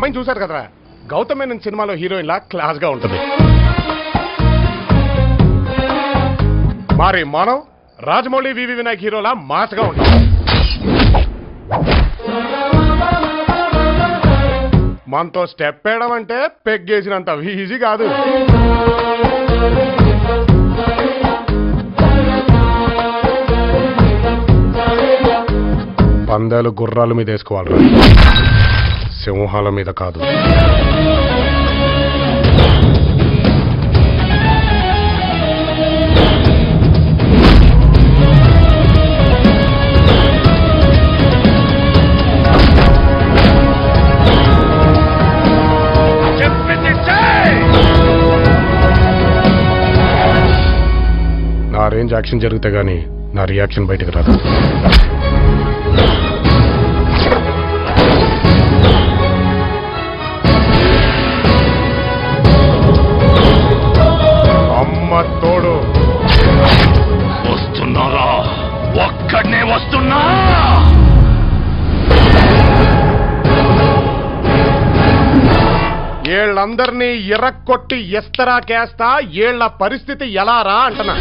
అమ్మాయిని చూశారు కదరా, గౌతమ్ మేనన్ సినిమాలో హీరోయిన్ లా క్లాస్ గా ఉంటుంది. మరి మనం రాజమౌళి వివి వినాయక్ హీరోలా మాస్ గా ఉంటాం. మనతో స్టెప్ వేయడం అంటే పెగ్గేసినంత ఈజీ కాదు. పందాలు గుర్రాల మీద వేసుకోవాలరా, సింహాల మీద కాదు. నా రేంజ్ యాక్షన్ జరిగితే గానీ నా రియాక్షన్ బయటకు రాదు. అమ్మ తోడు వస్తున్నారా? ఒక్కడనే వస్తున్నా. ఏళ్ళందరినీ ఎర్రకొట్టి ఎస్తరాకేస్తా. ఏళ్ల పరిస్థితి ఎలా రా అంటున్నా.